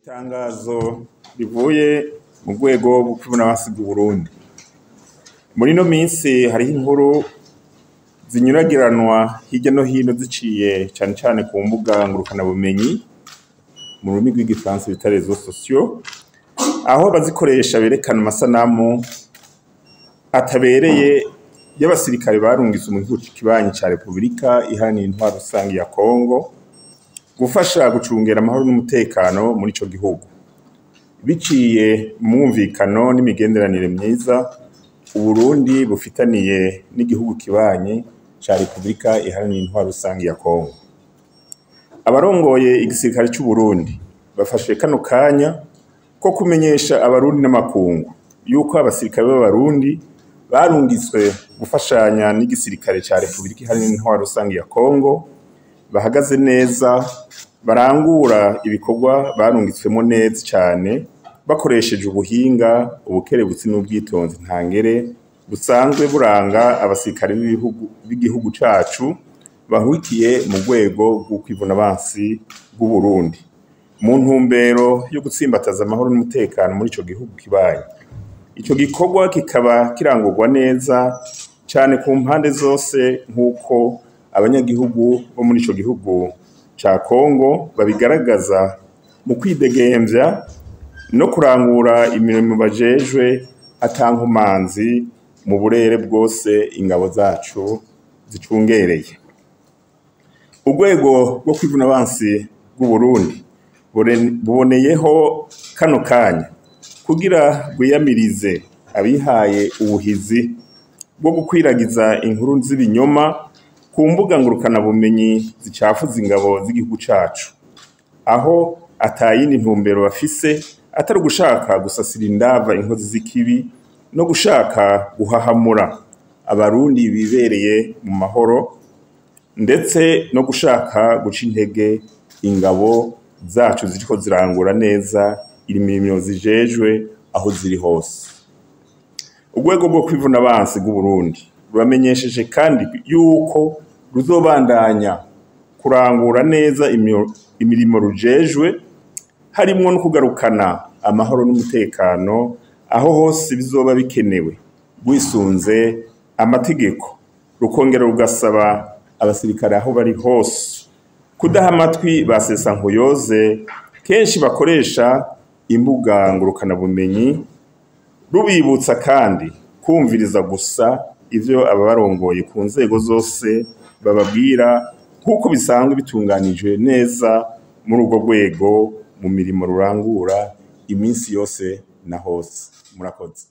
Itangazo rivuye mu rwego rwo kwivuna abansi bw'u Burundi. Muri no minsi hariho inkuru zinyuragiranwa hirya no hino ziciye cane cane ku mbuga ngurukana bumenyi mu rurimi rw'igifaransa bita réseaux sociaux, aho bazikoresha berekana amasanamu atabereye y'abasirikare barungitse mu gihugu kibanyi ca Republika Iharanira Intwaro Rusangi ya Kongo gufasha gucungera amahoro n'umutekano muri ico gihugu. Biciye mu mwumvikano n'imigenderanire myiza Uburundi bufitaniye n'igihugu kibanyi ca Republika Iharanira Intwaro Rusangi ya Kongo. Abarongoye igisirikare c'u Burundi bafashe kano kanya ko kumenyesha abarundi n'amakungu yuko abasirikare b'abarundi barungitswe gufashanya n'igisirikare ca Republika Iharanira Intwaro Rusangi ya Kongo bahagaze neza, barangura ibikorwa barungitswemo neza cane bakoresheje ubuhinga, ubukerebutsi n'ubwitonzi ntangere busanzwe buranga abasirikare b'igihugu cacu bahurikiye mu rwego rwo kwivuna abansi bw'u Burundi mu ntumbero yo gutsimbataza amahoro n'umutekano muri ico gihugu kibanyi. Ico gikorwa kikaba kirangurwa neza cane ku mpande zose nk'uko abanyagihugu bo muri ico gihugu ca Kongo babigaragaza mu kwidegemvya no kurangura imirimo bajejwe atankomanzi mu burere bwose ingabo zacu zicungereye. Urwego rwo kwivuna abansi bw'u Burundi buboneyeho kano kanya kugira rwiyamirize abihaye ubuhizi bwo gukwiragiza inkuru z'ibinyoma ku mbuga ngurukana bumenyi zicafuza ingabo z'igihugu cacu, aho atayindi ntumbero bafise atari ugushaka gusasira indava inkozi z'ikibi no gushaka guhahamura abarundi bibereye mu mahoro, ndetse no gushaka guca intege ingabo zacu ziriko zirangura neza imirimo zijejwe aho ziri hose. Urwego rwo kwivuna abansi bw'u Burundi ruramenyesheje kandi yuko ruzobandanya kurangura neza imirimo rujejwe, harimwo no kugarukana amahoro n'umutekano aho hose bizoba bikenewe rwisunze amategeko, rukongera rugasaba abasirikare aho bari hose kudaha amatwi ba sesankuyoze kenshi bakoresha imbuga ngurukana bumenyi, rubibutsa kandi kumviriza gusa ivyo ababarongoye ku nzego zose bababwira nk'uko bisanzwe bitunganijwe neza muri urwo rwego mu mirimo rurangura iminsi yose na hose. Murakoze.